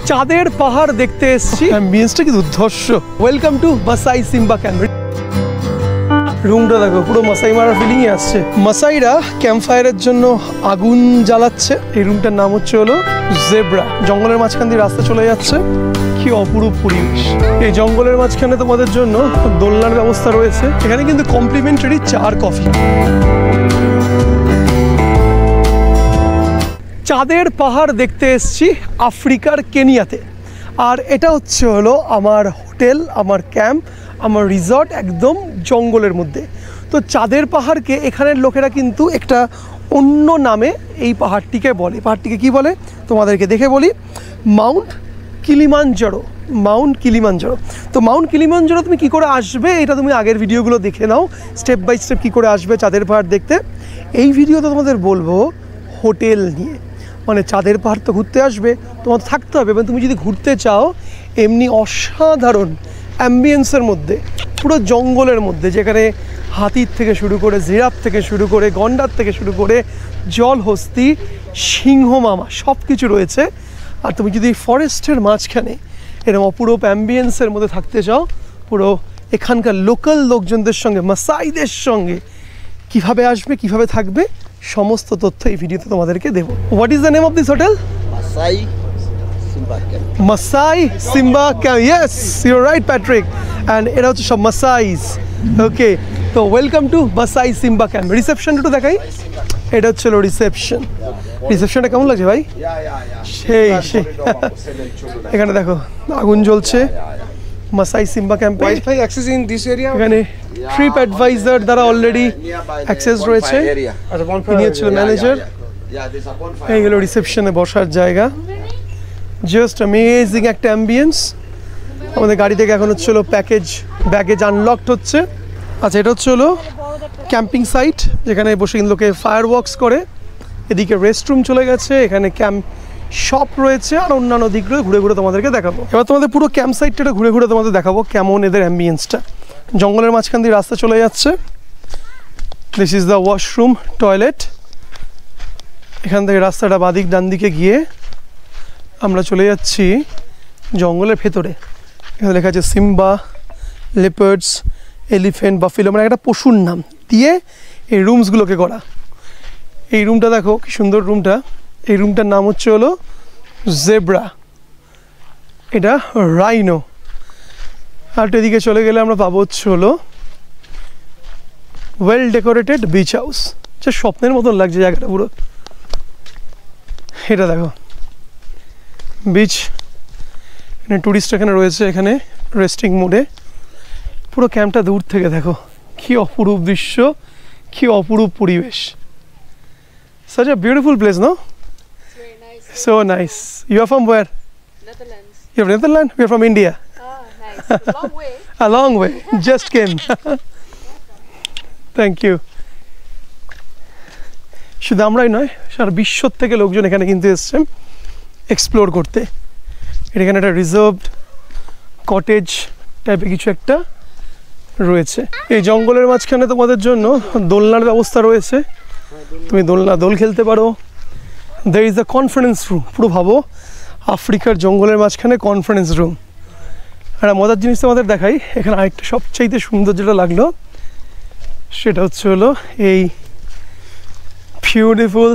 চাঁদের পাহাড় দেখতে এসেছি, অ্যাম্বিয়েন্সটা কি দুর্ধর্ষ। Welcome to Masai Simba camp. রুমটা দেখো, পুরো মাসাই মারা ফিলিংই আসছে। মাসাইরা ক্যাম্প ফায়ারের জন্য আগুন জ্বালাচ্ছে। এই রুমটার নাম হচ্ছে হলো জেব্রা। জঙ্গলের মাঝখান দিয়ে রাস্তা চলে যাচ্ছে, কি অপরূপ পরিবেশ। এই জঙ্গলের মাঝখানে তোমাদের জন্য দোলনার ব্যবস্থা রয়েছে। এখানে কিন্তু কমপ্লিমেন্টারি চা আর কফি। চাঁদের পাহাড় দেখতে এসেছি আফ্রিকার কেনিয়াতে। আর এটা হচ্ছে হলো আমার হোটেল, আমার ক্যাম্প, আমার রিসর্ট একদম জঙ্গলের মধ্যে। তো চাঁদের পাহাড়কে এখানের লোকেরা কিন্তু একটা অন্য নামে এই পাহাড়টিকে বলে। পাহাড়টিকে কি বলে তোমাদেরকে দেখে বলি, মাউন্ট কিলিমানজারো। Mount Kilimanjaro. তো মাউন্ট কিলিমানজারো তুমি কী করে আসবে, এটা তুমি আগের ভিডিওগুলো দেখে নাও, স্টেপ বাই স্টেপ কী করে আসবে চাঁদের পাহাড় দেখতে। এই ভিডিওতে তোমাদের বলবো হোটেল নিয়ে। মানে চাঁদের পাহাড় তো ঘুরতে আসবে, তোমার থাকতে হবে। এবং তুমি যদি ঘুরতে চাও এমনি অসাধারণ অ্যাম্বিয়েন্সের মধ্যে, পুরো জঙ্গলের মধ্যে, যেখানে হাতির থেকে শুরু করে, জিরাফ থেকে শুরু করে, গন্ডার থেকে শুরু করে, জলহস্তি, সিংহ মামা সব কিছু রয়েছে। আর তুমি যদি ফরেস্টের মাঝখানে এরকম অপূরূপ অ্যাম্বিয়েন্সের মধ্যে থাকতে চাও, পুরো এখানকার লোকাল লোকজনদের সঙ্গে, মাসাইদের সঙ্গে কিভাবে আসবে, কিভাবে থাকবে, সমস্ত তথ্য এই ভিডিওতে তোমাদেরকে দেবো। What is the name of this hotel? Masai Simba camp. Masai Simba camp, yes you are right Patrick. And এটা হচ্ছে সব মাসাইজ। ওকে, তো welcome to Masai Simba camp. রিসেপশনটা একটু দেখাই। এটা হচ্ছে রিসেপশন। রিসেপশনটা কেমন লাগছে ভাই? সেই সেই এখানে দেখো আগুন জ্বলছে মাসাই সিম্বা ক্যাম্পে। Wifi access in this area. এখানে ট্রিপ অ্যাডভাইজার দ্বারা অলরেডি অ্যাক্সেস রয়েছে। ইনি হচ্ছিল ম্যানেজার। এই হলো রিসেপশনে বসার জায়গা। জাস্ট অ্যামেজিং একটা অ্যাম্বিয়েন্স। আমাদের গাড়ি থেকে এখন হচ্ছে হলো ব্যাগেজ আনলকড হচ্ছে। আচ্ছা, এটা হচ্ছে হলো ক্যাম্পিং সাইট, যেখানে বসে লোকে ফায়ার ওয়ার্কস করে। এদিকে রেস্টরুম চলে গেছে, এখানে ক্যাম্প শপ রয়েছে, আর অন্যান্য দিকগুলো ঘুরে ঘুরে তোমাদেরকে দেখাবো। এবার তোমাদের পুরো ক্যাম্প সাইটটা ঘুরে ঘুরে তোমাদের দেখাবো কেমন এদের অ্যাম্বিয়েন্সটা। জঙ্গলের মাঝখান দিয়ে রাস্তা চলে যাচ্ছে। This is the washroom, toilet. এখান থেকে রাস্তাটা বাদিক ডান দিকে গিয়ে আমরা চলে যাচ্ছি জঙ্গলের ভেতরে। এখানে লেখা আছে সিম্বা, লেপার্ডস, এলিফেন্ট, বাফেলো, মানে একটা পশুর নাম দিয়ে এই রুমসগুলোকে করা। এই রুমটা দেখো কি সুন্দর রুমটা। এই রুমটার নাম হচ্ছে হলো জেব্রা, এটা রাইনো। আর এদিকে চলে গেলে আমরা পাবো হচ্ছে হলো ওয়েল ডেকোরেটেড বিচ হাউস। যে স্বপ্নের মতন লাগছে জায়গাটা পুরো। এটা দেখো বিচ, এখানে টুরিস্ট এখানে রয়েছে, এখানে রেস্টিং মোডে। পুরো ক্যাম্পটা দূর থেকে দেখো, কি অপরূপ দৃশ্য, কি অপরূপ পরিবেশ। Such a beautiful place, no? It's very nice. So nice. You are from where? Netherlands. You are from Netherlands? We are from India. Ah, nice. A long way. A long way. Just came. Thank you. শুধু আমরাই নয়, সারা বিশ্ব থেকে লোকজন এখানে কিন্তু এসছেন explore করতে। এখানে একটা রিজার্ভড কটেজ টাইপের কিছু একটা রয়েছে। এই জঙ্গলের মাঝখানে তোমাদের জন্য দোলনার ব্যবস্থা রয়েছে, তুমি দোল খেলতে পারো। there is a conference room. পুরো ভাবো আফ্রিকার জঙ্গলের মাঝখানে কনফারেন্স রুম। আর মজার জিনিস তোমাদের দেখাই, এখানে আরেকটা সবচাইতে সুন্দর যেটা লাগলো সেটা হচ্ছে হলো এই বিউটিফুল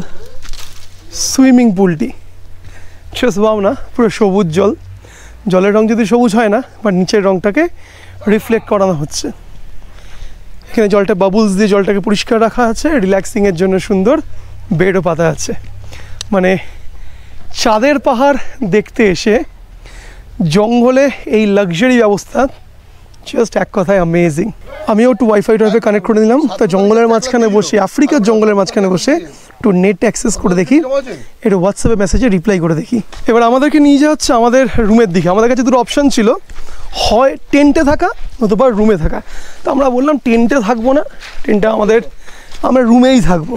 সুইমিং পুলটি। জাস্ট ওয়াও না, পুরো সবুজ জল। জলের রং যদি সবুজ হয় না, বাট নিচের রংটাকে রিফ্লেক্ট করানো হচ্ছে। এখানে জলটা বাবুলস দিয়ে জলটাকে পরিষ্কার রাখা আছে, রিল্যাক্সিংয়ের জন্য সুন্দর বেডও পাতা আছে। মানে চাঁদের পাহাড় দেখতে এসে জঙ্গলে এই লাক্সারি ব্যবস্থা জাস্ট এক কথায় অ্যামেজিং। আমিও একটু ওয়াইফাই কানেক্ট করে নিলাম। তো জঙ্গলের মাঝখানে বসে, আফ্রিকার জঙ্গলের মাঝখানে বসে একটু নেট অ্যাক্সেস করে দেখি, একটু হোয়াটসঅ্যাপে মেসেজে রিপ্লাই করে দেখি। এবার আমাদেরকে নিয়ে যাওয়া হচ্ছে আমাদের রুমের দিকে। আমাদের কাছে দুটো অপশান ছিল, হয় টেন্টে থাকা অথবা রুমে থাকা। তো আমরা বললাম টেন্টে থাকবো না, আমরা রুমেই থাকবো।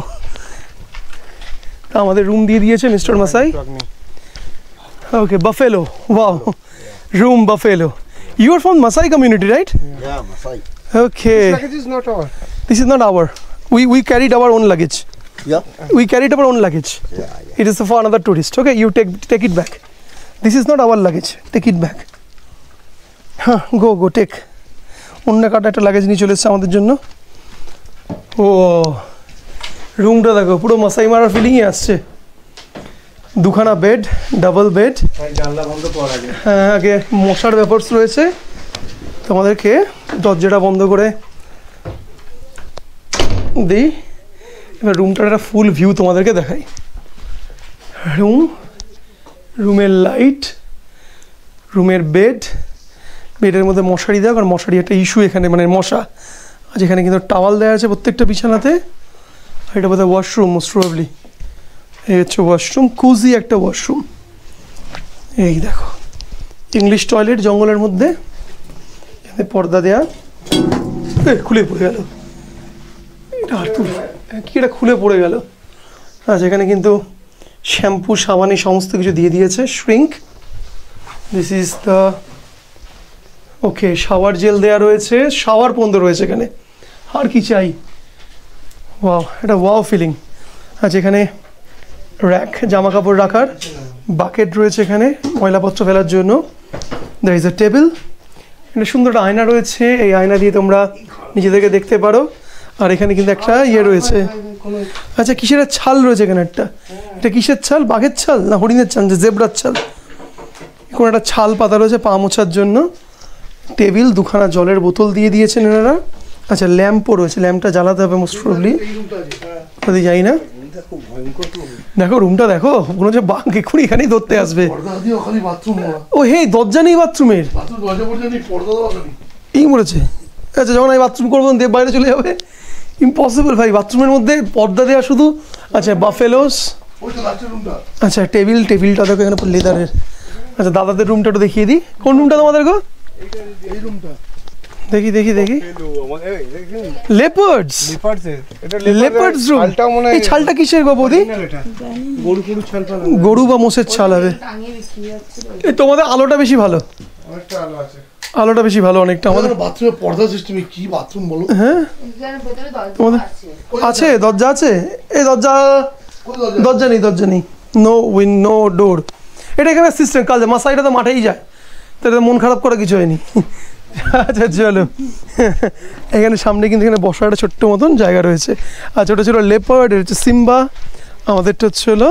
তা আমাদের রুম দিয়ে দিয়েছে mister Masai. Okay, buffalo, wow, room Buffalo. You are from Maasai community, right? Yeah, Maasai. Okay. This luggage is not our. This is not our. We carried our own luggage. Yeah. We carried our own luggage. Yeah. It is for another tourist. Okay, you take it back. This is not our luggage, take it back. হ্যাঁ, go take. অন্য কাটা একটা luggage নিয়ে চলে এসছে আমাদের জন্য। ও রুমটা দেখো, পুরো মশাই মারার ফিলিংই আসছে। দুখানা বেড, ডাবল বেড। জানলা বন্ধ করা আগে। হ্যাঁ, আগে মশার ব্যাপারস রয়েছে, তোমাদেরকে দরজাটা বন্ধ করে দিই। এবার রুমটার একটা ফুল ভিউ তোমাদেরকে দেখাই। রুমের লাইট, রুমের বেড, বেডের মধ্যে মশারি দেওয়া, কারণ মশারি একটা ইস্যু এখানে, মানে মশা। আর এখানে কিন্তু টাওয়াল দেওয়া আছে প্রত্যেকটা বিছানাতে। আর এটা বোধহয় ওয়াশরুম, মোস্ট প্রবাবলি এই হচ্ছে ওয়াশরুম, কুজি একটা ওয়াশরুম। এই দেখো ইংলিশ টয়লেট জঙ্গলের মধ্যে, এখানে পর্দা দেয়া। খুলে পড়ে গেল এটা, আর তুই কি এটা খুলে পড়ে গেল। আচ্ছা, এখানে কিন্তু শ্যাম্পু, সাবানি সমস্ত কিছু দিয়ে দিয়েছে। Shrink, this is the okay. Shower gel দেওয়া রয়েছে, শাওয়ার পর্যন্ত রয়েছে এখানে। আর কি চাই? ওয়াও, এটা ওয়াও ফিলিং। আচ্ছা, এখানে র্যাক, জামা কাপড় রাখার, বাকেট রয়েছে এখানে ময়লাপত্র ফেলার জন্য। There is a table. এটা সুন্দর একটা আয়না রয়েছে, এই আয়না দিয়ে তোমরা নিজেদেরকে দেখতে পারো। আর এখানে কিন্তু একটা ইয়ে রয়েছে। আচ্ছা, কিসের ছাল রয়েছে এখানে একটা? এটা কিসের ছাল? বাঘের ছাল না হরিণের ছাল? যে জেব্রার ছাল, কোনো একটা ছাল পাতা রয়েছে পা মোছার জন্য। টেবিল, দুখানা জলের বোতল দিয়ে দিয়েছেন এনারা। আচ্ছা, ল্যাম্পও রয়েছে, ল্যাম্পটা জ্বালাতে হবে মোস্ট প্রবলি, যদি যাই না। দেখো রুমটা দেখো, কোনো যে বাঘ এক্ষুনি এখানেই ধরতে আসবে। ও হে, দরজা নেই বাথরুমের, এই মরেছে। আচ্ছা, যখন আমি বাথরুম করবো দেব বাইরে চলে যাবে, ইম্পসিবল ভাই, বাথরুমের মধ্যে পর্দা দেওয়া শুধু। আচ্ছা, বাফেলোস। আচ্ছা, টেবিলটা দেখো এখানে লেদারের। আচ্ছা, দাদাদের রুমটা একটু দেখিয়ে দিই। কোন রুমটা তোমাদের গো? দেখি লেপার্ডস রুম। এই ছালটা কিসের গো বৌদি? গরু বা মোষের ছাল হবে। এই তোমাদের আলোটা বেশি ভালো, আলোটা বেশি ভালো অনেকটা। আমাদের বাথরুমে পর্দা সিস্টেমে কি বাথরুম বলো? হ্যাঁ, তোমাদের আছে দরজা? আছে এই দরজা নেই, নো উইন্ড, নো ডোর। এটা এখানে সিস্টেম কাজ, মাসাইটা তো মাঠেই যায়, তাহলে মন খারাপ করা কিছু হয়নি। আচ্ছা চলো, এখানে সামনে কিন্তু এখানে বসার একটা ছোট্ট মতন জায়গা রয়েছে। আচ্ছা, ওটা ছিল লেপার্ড, এটা হচ্ছে সিম্বা, আমাদেরটা হচ্ছে হলো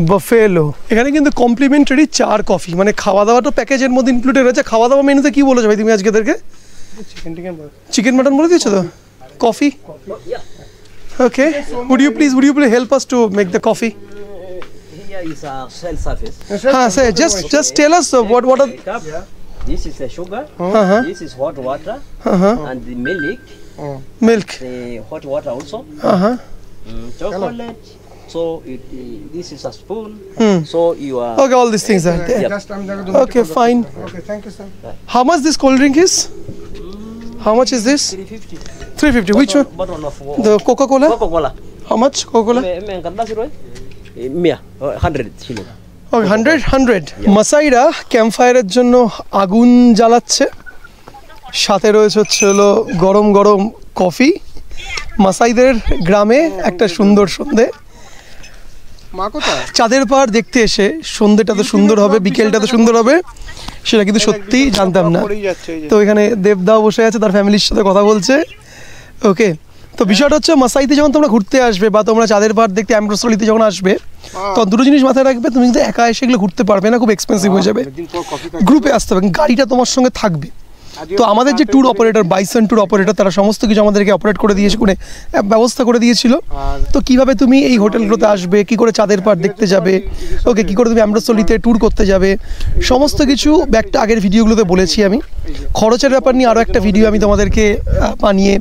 বাফেলো। এখানে কিন্তু কমপ্লিমেন্টারি চা আর কফি, মানে খাওয়া দাওয়াটা প্যাকেজের মধ্যে ইনক্লুডেড রয়েছে। খাওয়া দাওয়া মেনুতে কি বলেছো ভাই তুমি আজকেদেরকে? চিকেন মাটন বলে দিয়েছো তো? Coffee? Okay, would you please help us to make the coffee? Here is a cell surface. Say just tell us what are This is the sugar. This is hot water. And the milk, the hot water also. Chocolate. So this is a spoon. So you are. Okay, all these things are there. Okay, fine. Okay, thank you, sir. How much this cold drink is? How much is this? 350. 350. Which one? Bottle of The Coca-Cola? Coca-Cola. How much Coca-Cola? मैं करता सिर्फ 100 ছিল। Okay, 100. মাসাইরা ক্যাম্পফায়ারের জন্য আগুন জ্বালাচ্ছে, সাথে রয়েছে হচ্ছে হলো গরম গরম কফি। মাসাইদের গ্রামে একটা সুন্দর সন্ধে, মা কোথায়? চাঁদের পাহাড় দেখতে এসে সন্ধ্যেটা তো সুন্দর হবে, বিকেলটা তো সুন্দর হবে, সেটা কিন্তু সত্যিই জানতাম না। তো এখানে দেবদাও বসে আছে, তার ফ্যামিলির সাথে কথা বলছে। ওকে, তো বিষয়টা হচ্ছে মাসাইতে যখন তোমরা ঘুরতে আসবে বা তোমরা চাঁদের পাহাড় দেখতে অ্যাম্ব্রোসলিতে যখন আসবে, তখন দুটো জিনিস মাথায় রাখবে, তুমি কিন্তু একা এসে এগুলো ঘুরতে পারবে না, খুব এক্সপেন্সিভ হয়ে যাবে। গ্রুপে আসতে হবে, গাড়িটা তোমার সঙ্গে থাকবে। তো আমাদের যে tour operator, bison tour operator, তারা সমস্ত কিছু আমাদেরকে অপারেট করে দিয়েছে, করে ব্যবস্থা করে দিয়েছিল। তো কিভাবে তুমি এই হোটেলগুলোতে আসবে, কি করে চাঁদের পাহাড় দেখতে যাবে, ওকে, কি করে তুমি অ্যাম্ব্রোসলিতে ট্যুর করতে যাবে, সমস্ত কিছু ব্যাকটা আগের ভিডিওগুলোতে বলেছি আমি। খরচের ব্যাপার নিয়ে আরও একটা ভিডিও আমি তোমাদেরকে বানিয়ে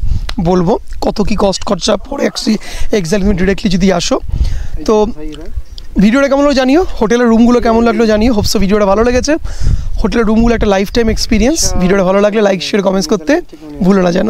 বলবো, কত কি কস্ট খরচা পড়ে এক্স্যাক্টলি তুমি ডিরেক্টলি যদি আসো। তো ভিডিওটা কেমন লাগলো জানিও, হোটেলের রুমগুলো কেমন লাগলো জানিও। হোপসো ভিডিওটা ভালো লেগেছে। হোটেলের রুমগুলো একটা লাইফ টাইম এক্সপিরিয়েন্স। ভিডিওটা ভালো লাগলে লাইক, শেয়ার, কমেন্টস করতে ভুলো না যেন।